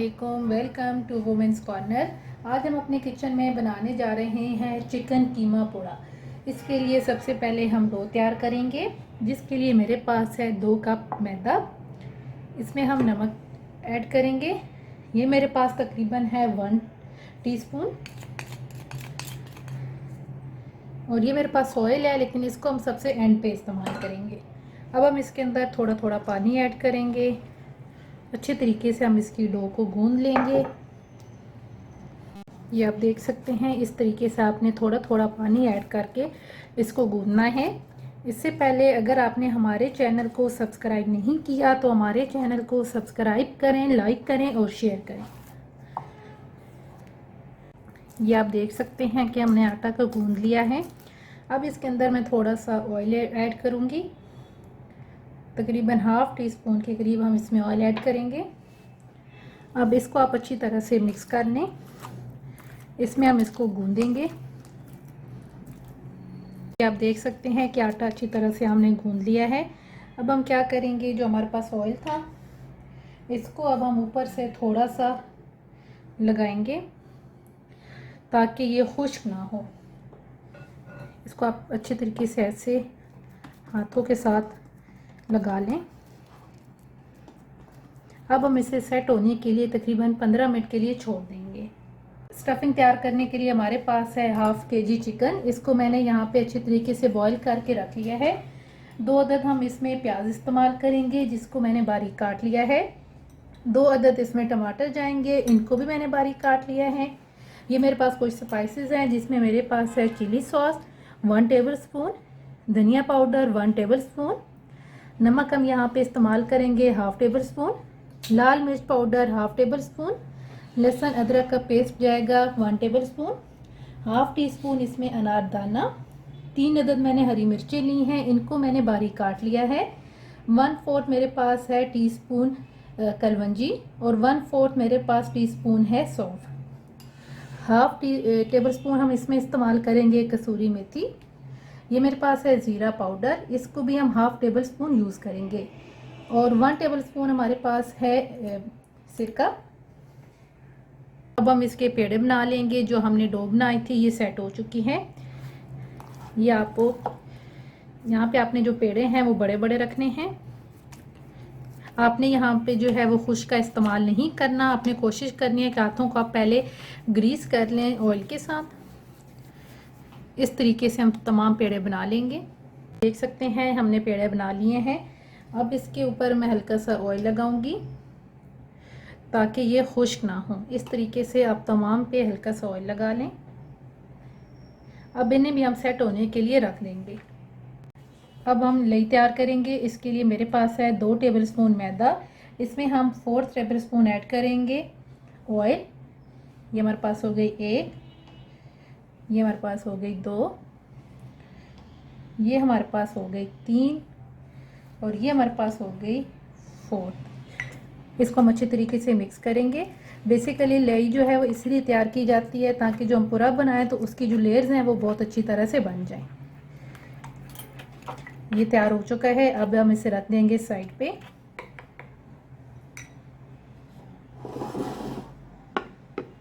वालेकुम, welcome to women's corner. आज हम अपने किचन में बनाने जा रहे हैं चिकन कीमा पोड़ा। इसके लिए सबसे पहले हम डो तैयार करेंगे, जिसके लिए मेरे पास है 2 कप मैदा। इसमें हम नमक ऐड करेंगे। ये मेरे पास तकरीबन है 1 टीस्पून। और ये मेरे पास ऑयल है, लेकिन इसको हम सबसे एंड पे इस्तेमाल करेंगे। अब हम इसके अंदर थोड़ा थोड़ा पानी ऐड करेंगे। अच्छे तरीके से हम इसकी डो को गूंद लेंगे। ये आप देख सकते हैं, इस तरीके से आपने थोड़ा थोड़ा पानी ऐड करके इसको गूंदना है। इससे पहले अगर आपने हमारे चैनल को सब्सक्राइब नहीं किया तो हमारे चैनल को सब्सक्राइब करें, लाइक करें और शेयर करें। ये आप देख सकते हैं कि हमने आटा को गूंद लिया है। अब इसके अंदर मैं थोड़ा सा ऑयल ऐड करूंगी। तकरीबन हाफ टी स्पून के करीब हम इसमें ऑयल ऐड करेंगे। अब इसको आप अच्छी तरह से मिक्स कर लें। इसमें हम इसको गूंदेंगे। आप देख सकते हैं कि आटा अच्छी तरह से हमने गूंद लिया है। अब हम क्या करेंगे, जो हमारे पास ऑयल था इसको अब हम ऊपर से थोड़ा सा लगाएंगे ताकि ये खुश्क ना हो। इसको आप अच्छे तरीके से ऐसे हाथों के साथ लगा लें। अब हम इसे सेट होने के लिए तकरीबन 15 मिनट के लिए छोड़ देंगे। स्टफिंग तैयार करने के लिए हमारे पास है हाफ केजी चिकन। इसको मैंने यहाँ पे अच्छे तरीके से बॉईल करके रख लिया है। 2 अदद हम इसमें प्याज इस्तेमाल करेंगे, जिसको मैंने बारीक काट लिया है। 2 अदद इसमें टमाटर जाएंगे, इनको भी मैंने बारीक काट लिया है। ये मेरे पास कुछ स्पाइसेस हैं, जिसमें मेरे पास है चिली सॉस 1 टेबल स्पून, धनिया पाउडर 1 टेबल स्पून, नमक हम यहाँ पे इस्तेमाल करेंगे हाफ टेबल स्पून, लाल मिर्च पाउडर हाफ टेबल स्पून, लहसुन अदरक का पेस्ट जाएगा 1 table spoon, half tea spoon इसमें अनारदाना, 3 अदद मैंने हरी मिर्चें ली हैं, इनको मैंने बारीक काट लिया है। 1/4 मेरे पास है टीस्पून कलवंजी और 1/4 मेरे पास टीस्पून है सौंफ। हाफ टेबल स्पून हम इसमें इस्तेमाल करेंगे कसूरी मेथी। ये मेरे पास है ज़ीरा पाउडर, इसको भी हम हाफ टेबल स्पून यूज़ करेंगे। और 1 टेबल स्पून हमारे पास है सिरका। अब हम इसके पेड़े बना लेंगे। जो हमने डो बनाई थी ये सेट हो चुकी है। ये आपको यहाँ पे आपने जो पेड़े हैं वो बड़े बड़े रखने हैं। आपने यहाँ पे जो है वो खुश्क का इस्तेमाल नहीं करना। आपने कोशिश करनी है कि हाथों को आप पहले ग्रीस कर लें ऑयल के साथ। इस तरीके से हम तमाम पेड़े बना लेंगे। देख सकते हैं हमने पेड़े बना लिए हैं। अब इसके ऊपर मैं हल्का सा ऑयल लगाऊंगी ताकि ये खुश्क ना हो। इस तरीके से आप तमाम पे हल्का सा ऑयल लगा लें। अब इन्हें भी हम सेट होने के लिए रख देंगे। अब हम लई तैयार करेंगे। इसके लिए मेरे पास है 2 टेबल स्पून मैदा। इसमें हम 4 टेबल स्पून ऐड करेंगे ऑयल। ये हमारे पास हो गई 1, ये हमारे पास हो गई 2, ये हमारे पास हो गई 3 और ये हमारे पास हो गई 4। इसको हम अच्छे तरीके से मिक्स करेंगे। बेसिकली लई जो है वो इसलिए तैयार की जाती है ताकि जो हम पूरा बनाएं तो उसकी जो लेयर्स हैं वो बहुत अच्छी तरह से बन जाएं। ये तैयार हो चुका है। अब हम इसे रख देंगे साइड पे।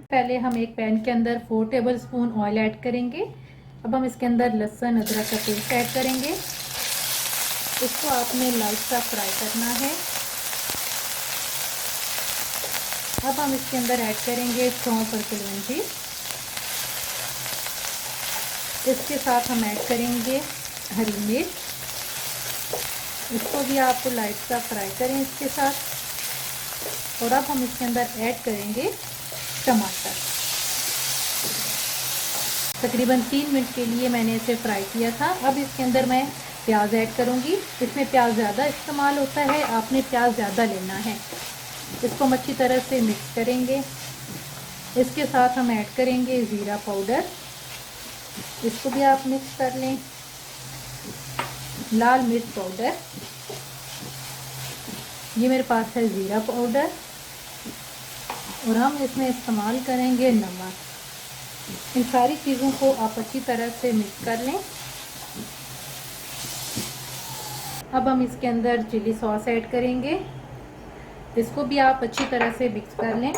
पहले हम एक पैन के अंदर 4 टेबल स्पून ऑयल ऐड करेंगे। अब हम इसके अंदर लहसुन अदरक का पेस्ट ऐड करेंगे। इसको आपने लाइट सा फ्राई करना है। अब हम इसके अंदर ऐड करेंगे सौंफ और कलौंजी। इसके साथ हम ऐड करेंगे हरी मिर्च। इसको भी आपको लाइट सा फ्राई करें इसके साथ। और अब हम इसके अंदर ऐड करेंगे टमाटर। तकरीबन 3 मिनट के लिए मैंने इसे फ्राई किया था। अब इसके अंदर मैं प्याज ऐड करूंगी। इसमें प्याज ज़्यादा इस्तेमाल होता है, आपने प्याज ज़्यादा लेना है। इसको हम अच्छी तरह से मिक्स करेंगे। इसके साथ हम ऐड करेंगे ज़ीरा पाउडर। इसको भी आप मिक्स कर लें। लाल मिर्च पाउडर, ये मेरे पास है ज़ीरा पाउडर। और हम इसमें इस्तेमाल करेंगे नमक। इन सारी चीज़ों को आप अच्छी तरह से मिक्स कर लें। अब हम इसके अंदर चिली सॉस ऐड करेंगे। इसको भी आप अच्छी तरह से मिक्स कर लें।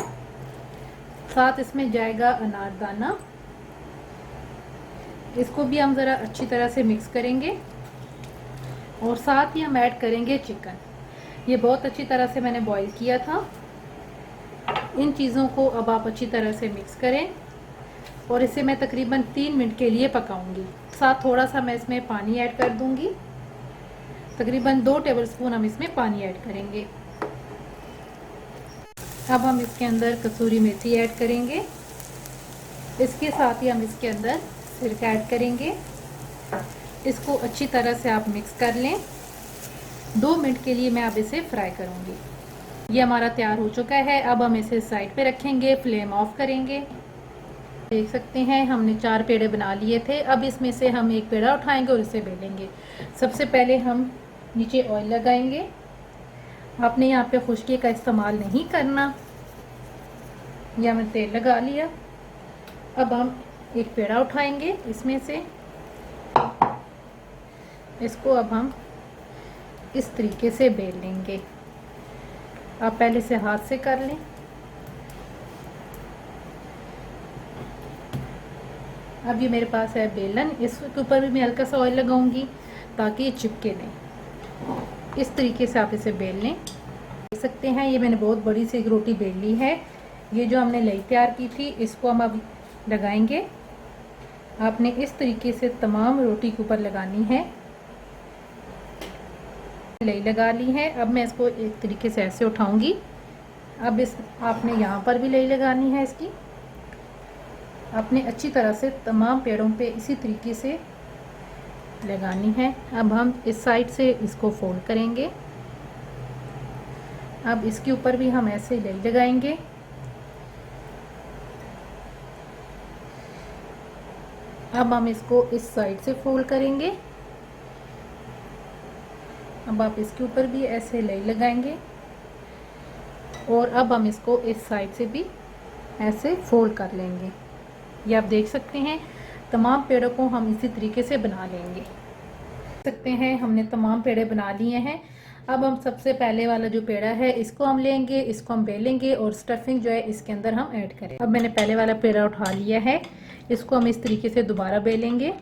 साथ इसमें जाएगा अनारदाना, इसको भी हम ज़रा अच्छी तरह से मिक्स करेंगे। और साथ ही हम ऐड करेंगे चिकन। ये बहुत अच्छी तरह से मैंने बॉईल किया था। इन चीज़ों को अब आप अच्छी तरह से मिक्स करें और इसे मैं तकरीबन 3 मिनट के लिए पकाऊंगी। साथ थोड़ा सा मैं इसमें पानी ऐड कर दूंगी। तकरीबन 2 टेबलस्पून हम इसमें पानी ऐड करेंगे। अब हम इसके अंदर कसूरी मेथी ऐड करेंगे। इसके साथ ही हम इसके अंदर सिरका ऐड करेंगे। इसको अच्छी तरह से आप मिक्स कर लें। 2 मिनट के लिए मैं अब इसे फ्राई करूंगी। ये हमारा तैयार हो चुका है। अब हम इसे साइड पे रखेंगे, फ्लेम ऑफ करेंगे। देख सकते हैं हमने 4 पेड़े बना लिए थे। अब इसमें से हम एक पेड़ा उठाएंगे और इसे बेलेंगे। सबसे पहले हम नीचे ऑयल लगाएंगे। आपने यहाँ पे खुशकी का इस्तेमाल नहीं करना। या मैंने तेल लगा लिया। अब हम एक पेड़ा उठाएंगे इसमें से, इसको अब हम इस तरीके से बेल लेंगे। आप पहले से हाथ से कर लें। अब ये मेरे पास है बेलन, इसके ऊपर भी मैं हल्का सा ऑयल लगाऊंगी ताकि ये चिपके नहीं। इस तरीके से आप इसे बेल लें। देख सकते हैं ये मैंने बहुत बड़ी सी एक रोटी बेल ली है। ये जो हमने लई तैयार की थी इसको हम अब लगाएंगे। आपने इस तरीके से तमाम रोटी के ऊपर लगानी है। लई लगा ली है। अब मैं इसको एक तरीके से ऐसे उठाऊंगी। अब इस आपने यहाँ पर भी लई लगानी है इसकी। आपने अच्छी तरह से तमाम पेड़ों पे इसी तरीके से लगानी है। अब हम इस साइड से इसको फोल्ड करेंगे। अब इसके ऊपर भी हम ऐसे लई लगाएंगे। अब हम इसको इस साइड से फोल्ड करेंगे। अब आप इसके ऊपर भी ऐसे लई लगाएंगे और अब हम इसको इस साइड से भी ऐसे फोल्ड कर लेंगे। ये आप देख सकते हैं तमाम पेड़ों को हम इसी तरीके से बना लेंगे। देख सकते हैं हमने तमाम पेड़े बना लिए हैं। अब हम सबसे पहले वाला जो पेड़ा है इसको हम लेंगे, इसको हम बेलेंगे और स्टफिंग जो है इसके अंदर हम ऐड करें। अब मैंने पहले वाला पेड़ा उठा लिया है, इसको हम इस तरीके से दोबारा बेलेंगे।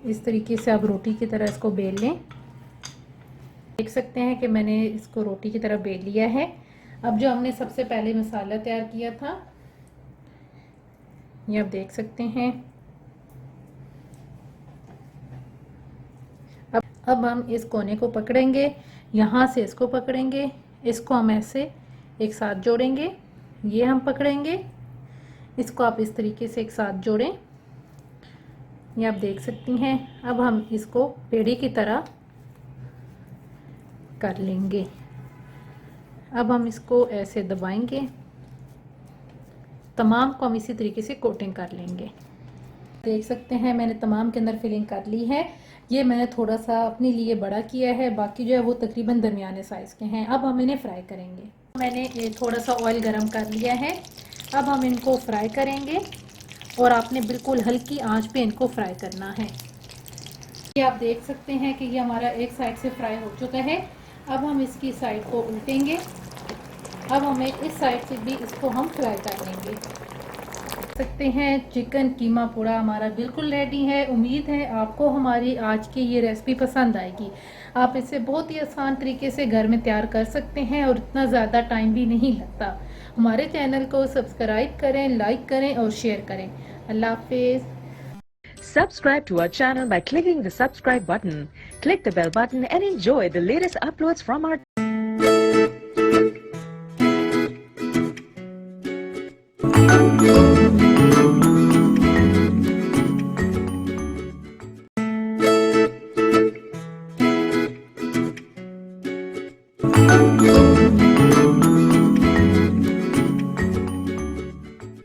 इस तरीके से आप रोटी की तरह इसको बेल लें। देख सकते हैं कि मैंने इसको रोटी की तरह बेल लिया है। अब जो हमने सबसे पहले मसाला तैयार किया था ये आप देख सकते हैं। अब हम इस कोने को पकड़ेंगे, यहाँ से इसको पकड़ेंगे, इसको हम ऐसे एक साथ जोड़ेंगे। ये हम पकड़ेंगे, इसको आप इस तरीके से एक साथ जोड़ें। ये आप देख सकती हैं। अब हम इसको पेड़ी की तरह कर लेंगे। अब हम इसको ऐसे दबाएंगे। तमाम को हम इसी तरीके से कोटिंग कर लेंगे। देख सकते हैं मैंने तमाम के अंदर फिलिंग कर ली है। ये मैंने थोड़ा सा अपने लिए बड़ा किया है, बाकी जो है वो तकरीबन दरमियाने साइज़ के हैं। अब हम इन्हें फ्राई करेंगे। मैंने थोड़ा सा ऑयल गरम कर लिया है। अब हम इनको फ्राई करेंगे और आपने बिल्कुल हल्की आंच पे इनको फ्राई करना है। ये आप देख सकते हैं कि ये हमारा एक साइड से फ्राई हो चुका है। अब हम इसकी साइड को उल्टेंगे। अब हमें इस साइड से भी इसको हम फ्राई कर लेंगे। देख सकते हैं चिकन कीमा पूड़ा हमारा बिल्कुल रेडी है। उम्मीद है आपको हमारी आज की ये रेसिपी पसंद आएगी। आप इसे बहुत ही आसान तरीके से घर में तैयार कर सकते हैं और इतना ज़्यादा टाइम भी नहीं लगता। हमारे चैनल को सब्सक्राइब करें, लाइक करें और शेयर करें। अल्लाह हाफिज़। Subscribe to our channel by clicking the subscribe button. Click the bell button and enjoy the latest uploads from our channel.